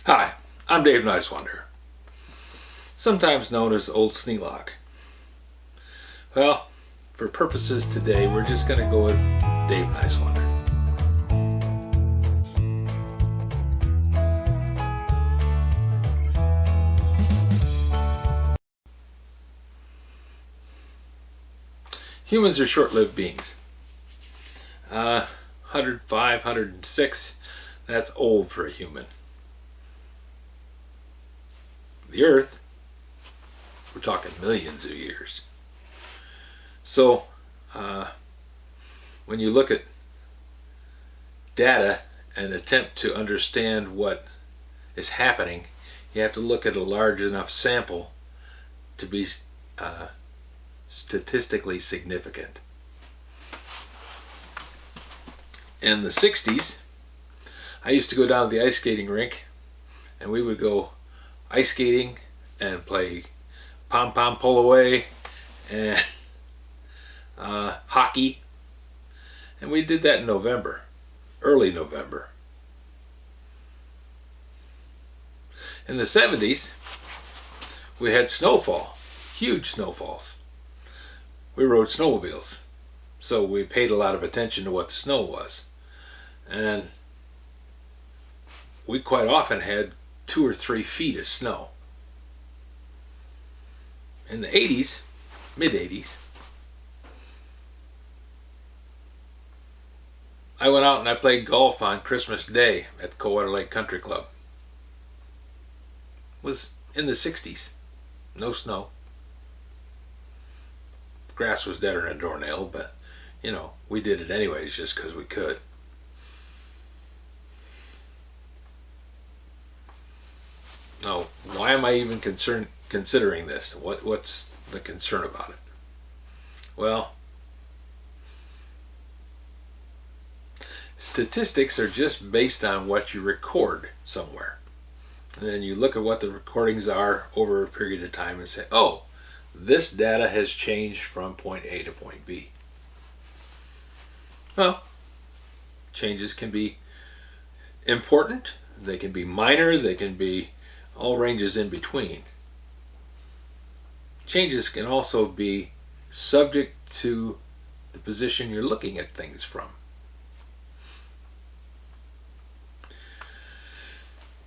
Hi, I'm Dave Nicewander, sometimes known as Old Sneelock. Well, for purposes today, we're just going to go with Dave Nicewander. Humans are short-lived beings. 105, 106, that's old for a human. The Earth, we're talking millions of years. So, when you look at data and attempt to understand what is happening, you have to look at a large enough sample to be statistically significant. In the 60s, I used to go down to the ice skating rink, and we would go ice skating and play pom-pom pull away and hockey, and we did that in November, early November. In the 70s, we had snowfall, huge snowfalls. We rode snowmobiles, so we paid a lot of attention to what the snow was, and we quite often had 2 or 3 feet of snow. In the 80s, mid-80s, I went out and I played golf on Christmas Day at the Coldwater Lake Country Club. It was in the 60s, no snow. Grass was deader than a doornail, but you know, we did it anyways just because we could. Now, why am I even considering this? What's the concern about it? Well, statistics are just based on what you record somewhere. And then you look at what the recordings are over a period of time and say, oh, this data has changed from point A to point B. Well, changes can be important, they can be minor, they can be all ranges in between. Changes can also be subject to the position you're looking at things from.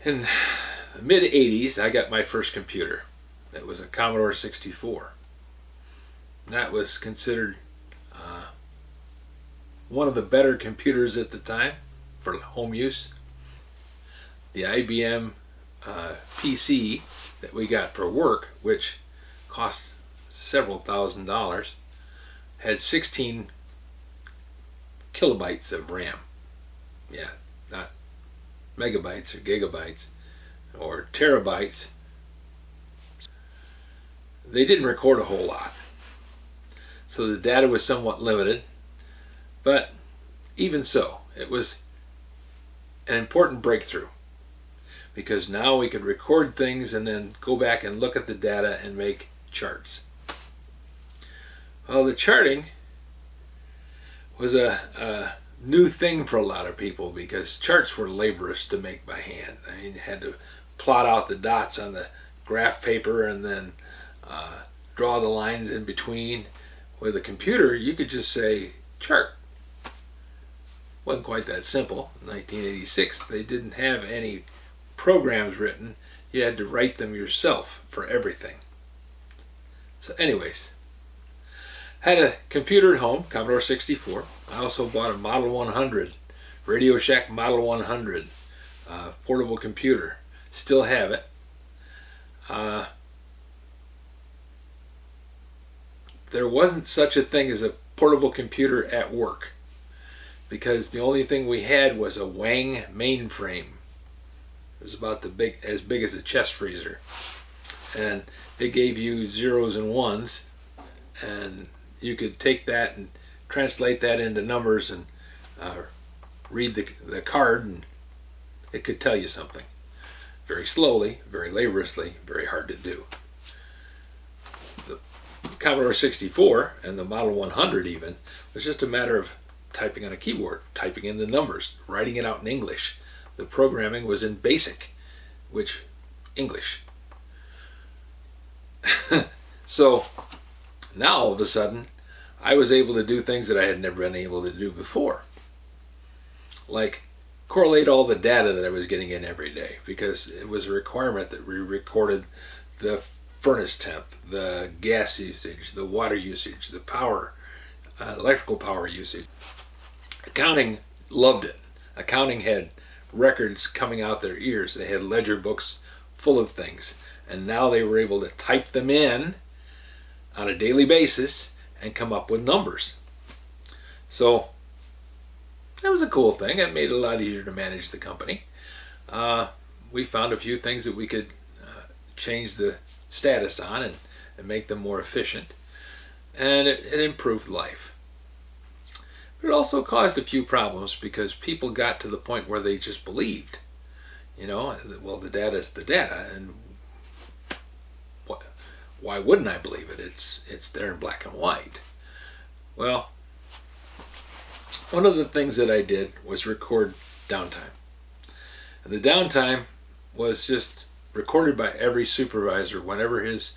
In the mid-80s, I got my first computer. It was a Commodore 64. That was considered one of the better computers at the time for home use. The IBM PC that we got for work, which cost several $1,000s, had 16 kilobytes of RAM. Yeah, not megabytes or gigabytes or terabytes. They didn't record a whole lot, so the data was somewhat limited, but even so, it was an important breakthrough, because now we could record things and then go back and look at the data and make charts. Well, the charting was a new thing for a lot of people, because charts were laborious to make by hand. I mean, you had to plot out the dots on the graph paper and then draw the lines in between. With a computer, you could just say chart. Wasn't quite that simple. In 1986, they didn't have any programs written. You had to write them yourself for everything. So anyways, had a computer at home, Commodore 64. I also bought a Model 100, Radio Shack Model 100 portable computer. Still have it. There wasn't such a thing as a portable computer at work, because the only thing we had was a Wang mainframe. It was about as big as a chest freezer, and it gave you zeros and ones, and you could take that and translate that into numbers and read the card, and it could tell you something. Very slowly, very laboriously, very hard to do. The Commodore 64 and the Model 100 even was just a matter of typing on a keyboard, typing in the numbers, writing it out in English. The programming was in BASIC. which English. So now all of a sudden I was able to do things that I had never been able to do before, like correlate all the data that I was getting in every day, because it was a requirement that we recorded the furnace temp, the gas usage, the water usage, the power, electrical power usage. Accounting loved it. Accounting had records coming out their ears. They had ledger books full of things, and now they were able to type them in on a daily basis and come up with numbers. So that was a cool thing. It made it a lot easier to manage the company. We found a few things that we could change the status on and make them more efficient, and it improved life. But it also caused a few problems, because people got to the point where they just believed, well, the data is the data, and why wouldn't I believe it? It's there in black and white. Well, one of the things that I did was record downtime. And the downtime was just recorded by every supervisor whenever his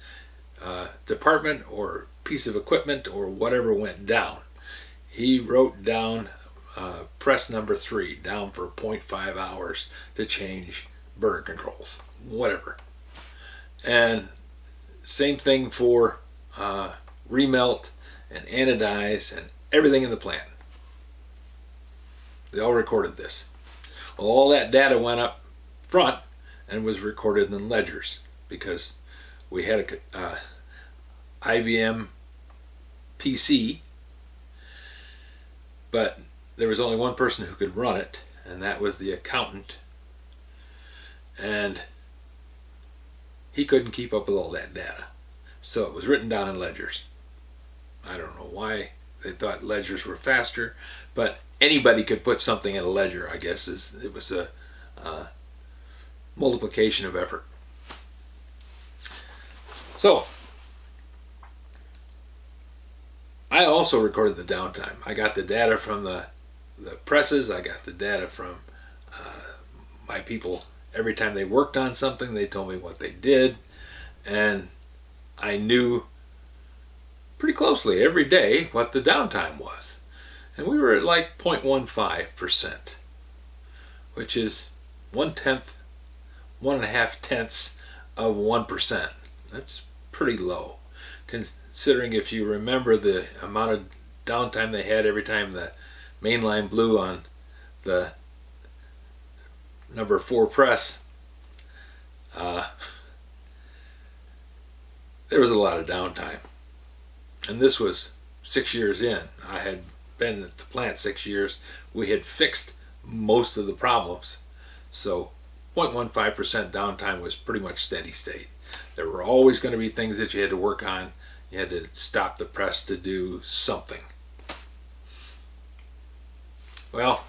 department or piece of equipment or whatever went down. He wrote down press number 3 down for 0.5 hours to change burner controls, whatever. And same thing for remelt and anodize and everything in the plant. They all recorded this. Well, all that data went up front and was recorded in ledgers, because we had a IBM PC, but there was only one person who could run it, and that was the accountant. And he couldn't keep up with all that data. So it was written down in ledgers. I don't know why they thought ledgers were faster, but anybody could put something in a ledger, I guess. It was a multiplication of effort. So I also recorded the downtime. I got the data from the presses. I got the data from my people. Every time they worked on something, they told me what they did, and I knew pretty closely every day what the downtime was. And we were at like 0.15%, which is 1.5 of 1%. That's pretty low, considering if you remember the amount of downtime they had every time the main line blew on the number 4 press. There was a lot of downtime, and this was 6 years in. I had been at the plant 6 years. We had fixed most of the problems, so 0.15% downtime was pretty much steady state. There were always going to be things that you had to work on. You had to stop the press to do something. Well,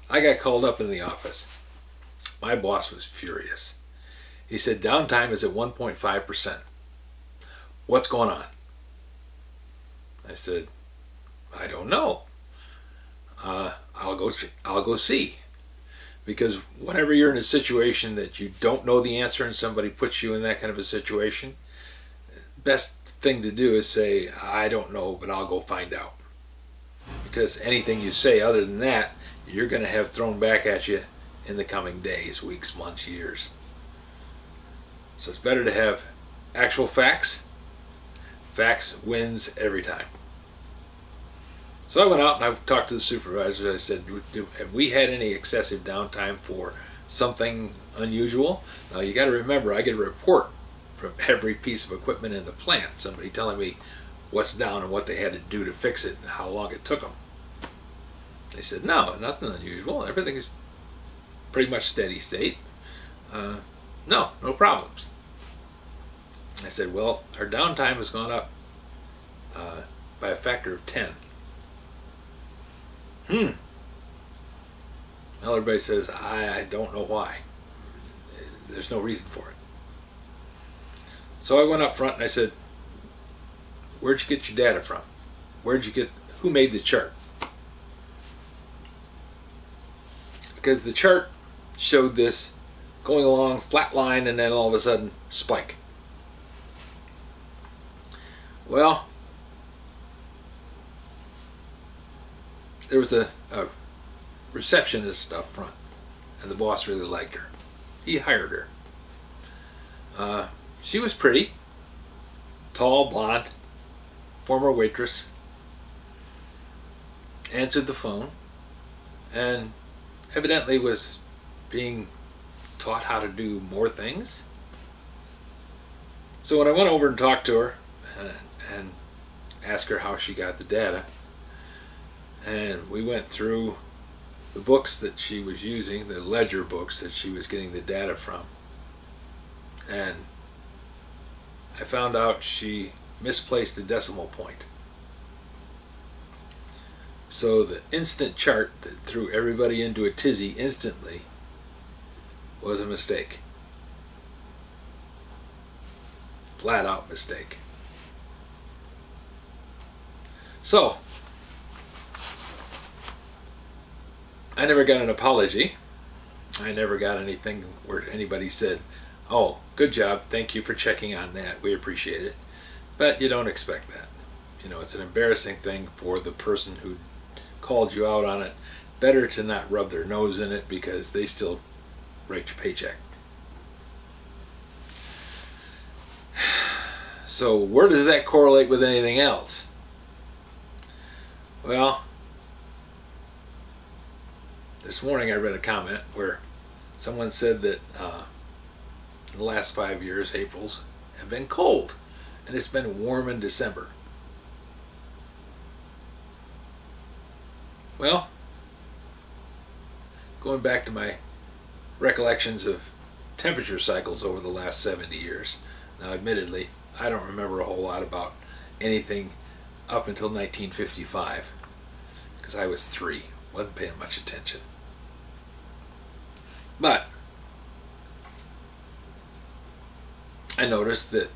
I got called up in the office. My boss was furious. He said, downtime is at 1.5%. What's going on? I said, I don't know. I'll go see. Because whenever you're in a situation that you don't know the answer and somebody puts you in that kind of a situation, best thing to do is say, I don't know, but I'll go find out. Because anything you say other than that, you're going to have thrown back at you in the coming days, weeks, months, years. So it's better to have actual facts. Facts wins every time. So I went out and I talked to the supervisor. I said, have we had any excessive downtime for something unusual? Now you got to remember, I get a report from every piece of equipment in the plant, somebody telling me what's down and what they had to do to fix it and how long it took them. They said, no, nothing unusual. Everything's pretty much steady state. No problems. I said, well, our downtime has gone up by a factor of 10. Well, everybody says, I don't know why. There's no reason for it. So I went up front and I said, where'd you get your data from? Who made the chart? Because the chart showed this going along, flat line, and then all of a sudden, spike. Well, there was a receptionist up front, and the boss really liked her. He hired her. She was pretty, tall, blonde, former waitress, answered the phone, and evidently was being taught how to do more things. So when I went over and talked to her and asked her how she got the data, and we went through the books that she was using, the ledger books that she was getting the data from, and I found out she misplaced a decimal point. So the instant chart that threw everybody into a tizzy instantly was a mistake. Flat out mistake. So, I never got an apology. I never got anything where anybody said, "Oh, good job, thank you for checking on that, we appreciate it." But you don't expect that. You know, it's an embarrassing thing for the person who called you out on it. Better to not rub their nose in it because they still write your paycheck. So where does that correlate with anything else? Well, this morning I read a comment where someone said that in the last 5 years, Aprils have been cold, and it's been warm in December. Well, going back to my recollections of temperature cycles over the last 70 years, now admittedly, I don't remember a whole lot about anything up until 1955, because I was 3, wasn't paying much attention. But I noticed that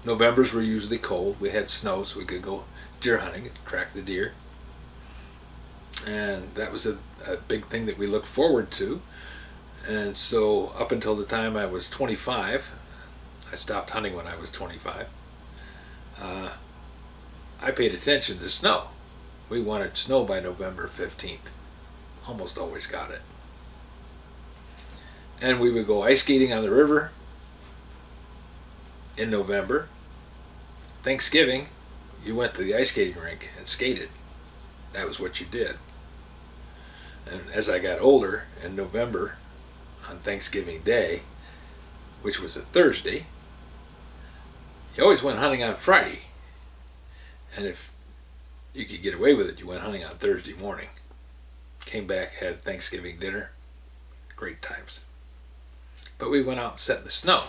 Novembers were usually cold. We had snow, so we could go deer hunting and track the deer. And that was a big thing that we looked forward to. And so up until the time I was 25, I stopped hunting when I was 25, I paid attention to snow. We wanted snow by November 15th. Almost always got it. And we would go ice skating on the river in November. Thanksgiving, you went to the ice skating rink and skated. That was what you did. And as I got older, in November, on Thanksgiving Day, which was a Thursday, you always went hunting on Friday. And if you could get away with it, you went hunting on Thursday morning. Came back, had Thanksgiving dinner. Great times. But we went out and sat in the snow.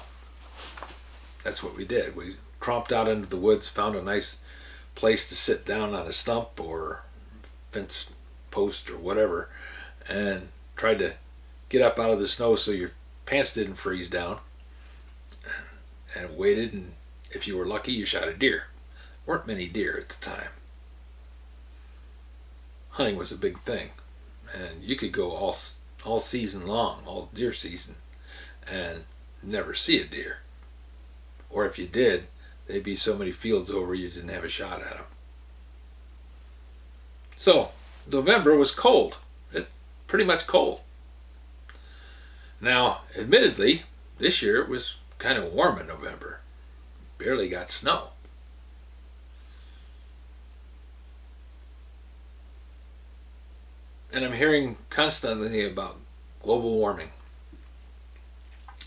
That's what we did. We tromped out into the woods, found a nice place to sit down on a stump or fence post or whatever, and tried to get up out of the snow so your pants didn't freeze down, and waited, and if you were lucky, you shot a deer. Weren't many deer at the time. Hunting was a big thing, and you could go all season long, all deer season, and never see a deer. Or if you did, they'd be so many fields over you didn't have a shot at them. So, November was cold. Pretty much cold. Now, admittedly, this year it was kind of warm in November. Barely got snow. And I'm hearing constantly about global warming.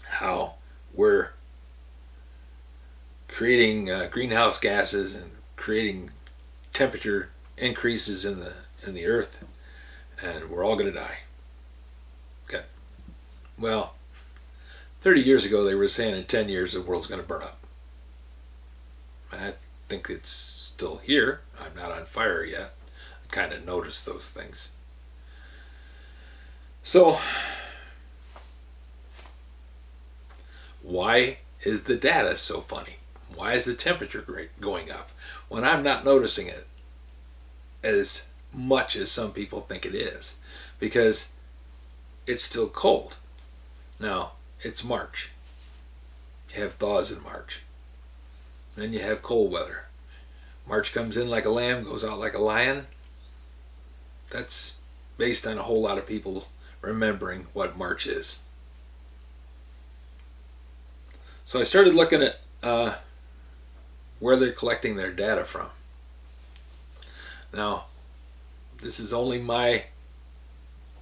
How we're creating greenhouse gases and creating temperature increases in the earth, and we're all going to die. Okay. Well, 30 years ago they were saying in 10 years the world's going to burn up. I think it's still here. I'm not on fire yet. I kind of noticed those things. So, why is the data so funny? Why is the temperature going up when I'm not noticing it as much as some people think it is? Because it's still cold. Now, it's March. You have thaws in March. Then you have cold weather. March comes in like a lamb, goes out like a lion. That's based on a whole lot of people remembering what March is. So I started looking at where they're collecting their data from. Now, this is only my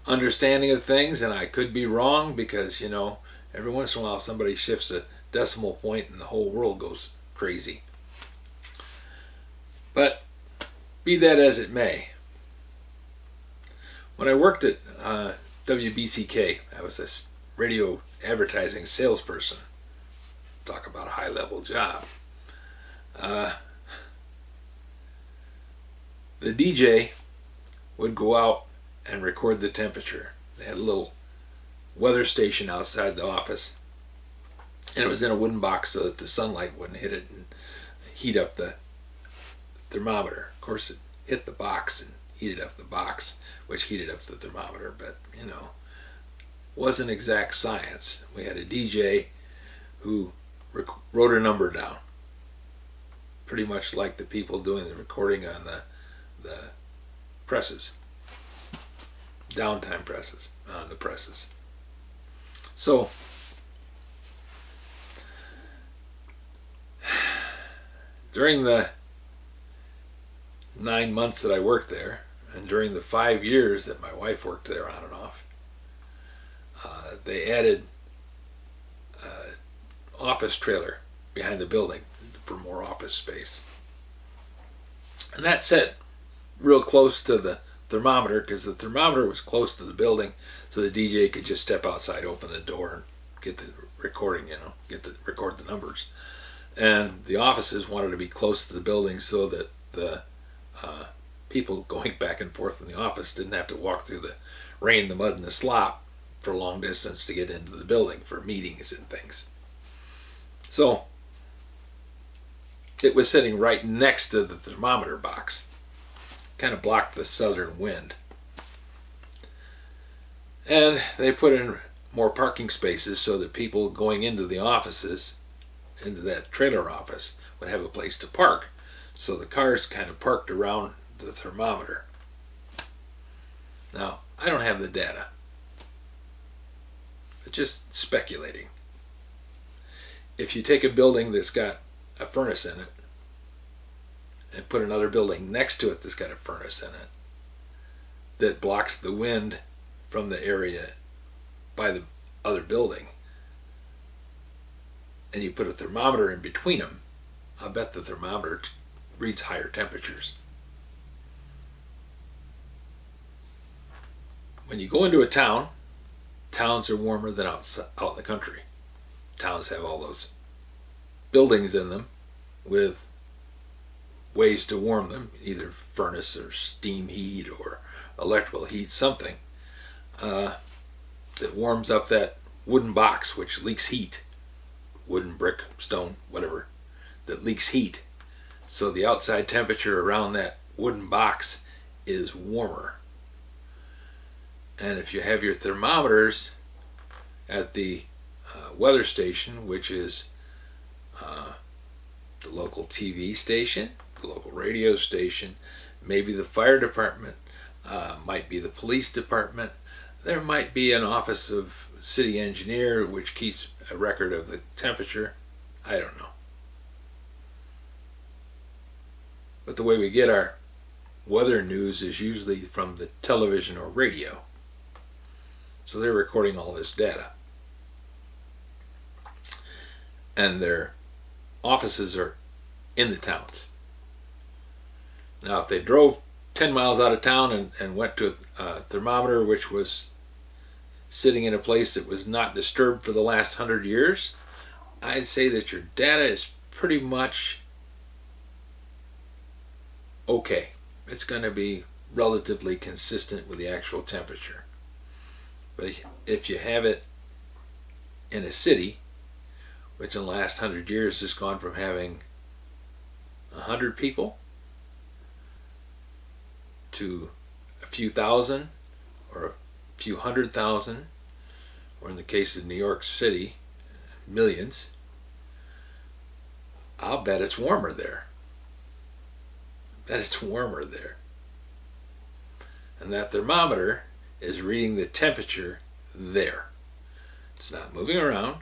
understanding of things, and I could be wrong because, every once in a while somebody shifts a decimal point and the whole world goes crazy. But be that as it may, when I worked at WBCK, I was a radio advertising salesperson. Talk about a high-level job. The DJ would go out and record the temperature. They had a little weather station outside the office, and it was in a wooden box so that the sunlight wouldn't hit it and heat up the thermometer. Of course, it hit the box and heated up the box, which heated up the thermometer, but wasn't exact science. We had a DJ who wrote a number down, pretty much like the people doing the recording on the presses, downtime presses, on the presses. So during the 9 months that I worked there, and during the 5 years that my wife worked there on and off, they added office trailer behind the building for more office space. And that set real close to the thermometer, because the thermometer was close to the building, so the DJ could just step outside, open the door, and get the recording, record the numbers. And the offices wanted to be close to the building so that the people going back and forth in the office didn't have to walk through the rain, the mud, and the slop for a long distance to get into the building for meetings and things. So it was sitting right next to the thermometer box, kind of blocked the southern wind. And they put in more parking spaces so that people going into the offices, into that trailer office, would have a place to park. So the cars kind of parked around the thermometer. Now, I don't have the data, but just speculating. If you take a building that's got a furnace in it and put another building next to it that's got a furnace in it that blocks the wind from the area by the other building, and you put a thermometer in between them, I bet the thermometer reads higher temperatures. When you go into a town, towns are warmer than out in the country. Towns have all those buildings in them with ways to warm them, either furnace or steam heat or electrical heat, something that warms up that wooden box which leaks heat, wooden, brick, stone, whatever, that leaks heat. So the outside temperature around that wooden box is warmer. And if you have your thermometers at the weather station, which is the local TV station, the local radio station, maybe the fire department, might be the police department, there might be an office of city engineer which keeps a record of the temperature. I don't know. But the way we get our weather news is usually from the television or radio. So they're recording all this data. And their offices are in the towns. Now, if they drove 10 miles out of town and went to a thermometer which was sitting in a place that was not disturbed for the last 100 years, I'd say that your data is pretty much okay. It's going to be relatively consistent with the actual temperature. But if you have it in a city, which in the last 100 years has gone from having 100 people to a few thousand or a few 100,000 or in the case of New York City, millions, I'll bet it's warmer there. Bet it's warmer there. And that thermometer is reading the temperature there. It's not moving around.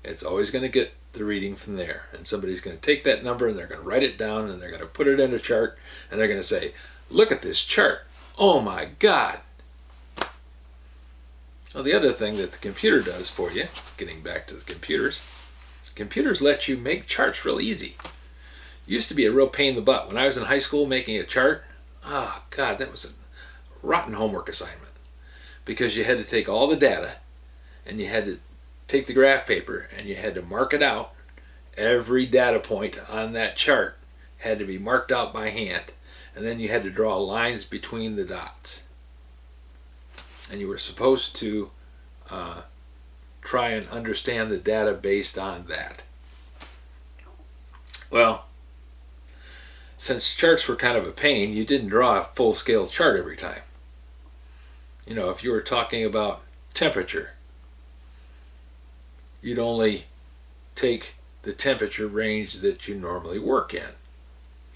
It's always going to get the reading from there. And somebody's going to take that number and they're going to write it down and they're going to put it in a chart and they're going to say, look at this chart. Oh my God. Well, the other thing that the computer does for you, getting back to the computers let you make charts real easy. It used to be a real pain in the butt. When I was in high school making a chart, oh God, that was a rotten homework assignment. Because you had to take all the data and you had to take the graph paper and you had to mark it out. Every data point on that chart had to be marked out by hand. And then you had to draw lines between the dots. And you were supposed to try and understand the data based on that. Well, since charts were kind of a pain, you didn't draw a full-scale chart every time. You know, if you were talking about temperature, you'd only take the temperature range that you normally work in.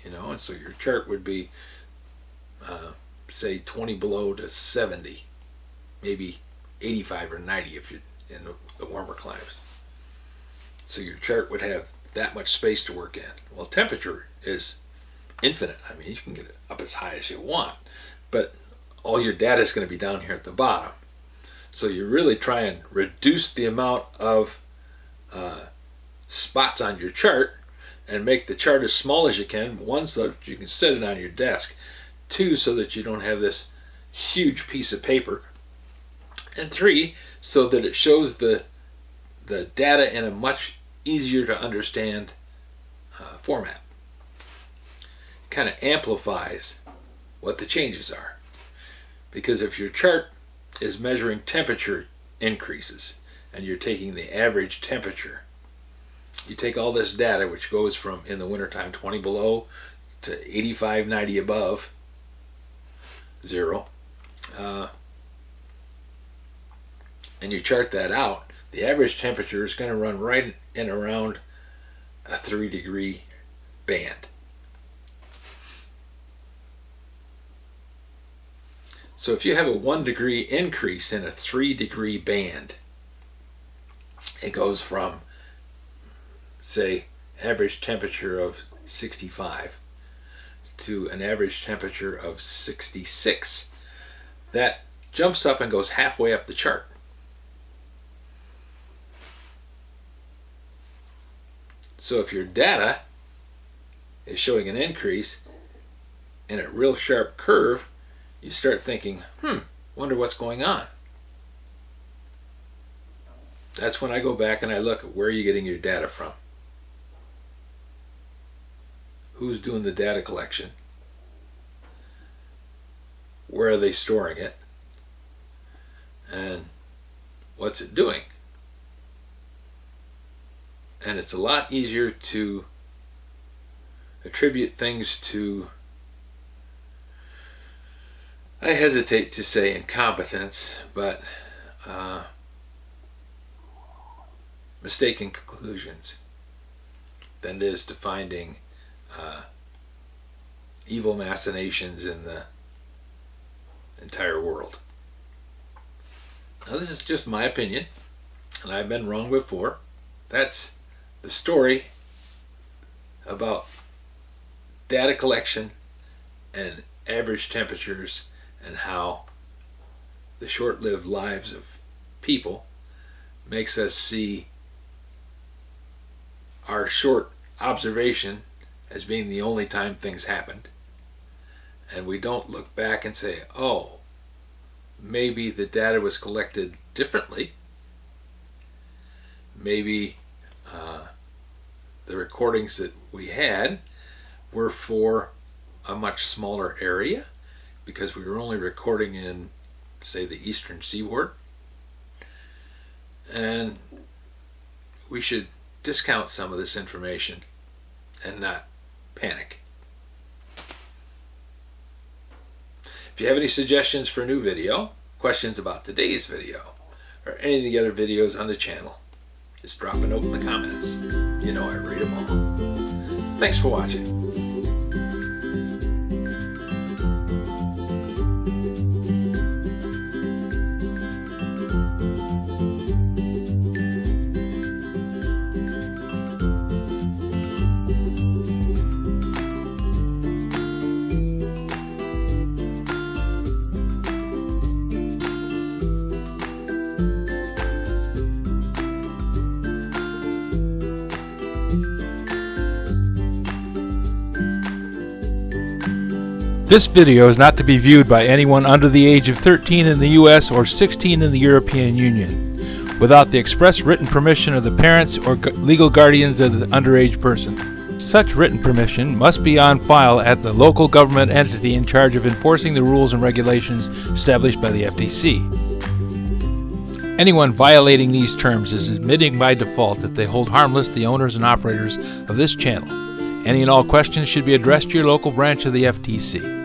You know, and so your chart would be, say, 20 below to 70, maybe 85 or 90 if you're in the warmer climes. So your chart would have that much space to work in. Well, temperature is infinite. I mean, you can get it up as high as you want, but all your data is going to be down here at the bottom. So you really try and reduce the amount of spots on your chart and make the chart as small as you can. One, so that you can set it on your desk. Two, so that you don't have this huge piece of paper. And three, so that it shows the data in a much easier to understand format. Kind of amplifies what the changes are. Because if your chart is measuring temperature increases and you're taking the average temperature, you take all this data, which goes from, in the wintertime, 20 below to 85, 90 above zero, and you chart that out, the average temperature is going to run right in around a 3-degree band. So if you have a 1-degree increase in a 3-degree band, it goes from, say, average temperature of 65 to an average temperature of 66. That jumps up and goes halfway up the chart. So if your data is showing an increase in a real sharp curve, you start thinking, wonder what's going on. That's when I go back and I look at where are you getting your data from? Who's doing the data collection? Where are they storing it? And what's it doing? And it's a lot easier to attribute things to, I hesitate to say incompetence, but mistaken conclusions than it is to finding evil machinations in the entire world. Now, this is just my opinion, and I've been wrong before. That's the story about data collection and average temperatures and how the short-lived lives of people makes us see our short observation as being the only time things happened. And we don't look back and say, oh, maybe the data was collected differently. Maybe the recordings that we had were for a much smaller area because we were only recording in, say, the eastern seaboard. And we should discount some of this information and not panic. If you have any suggestions for a new video, questions about today's video, or any of the other videos on the channel, just drop a note in the comments. You know I read them all. Thanks for watching. This video is not to be viewed by anyone under the age of 13 in the U.S. or 16 in the European Union, without the express written permission of the parents or legal guardians of the underage person. Such written permission must be on file at the local government entity in charge of enforcing the rules and regulations established by the FTC. Anyone violating these terms is admitting by default that they hold harmless the owners and operators of this channel. Any and all questions should be addressed to your local branch of the FTC.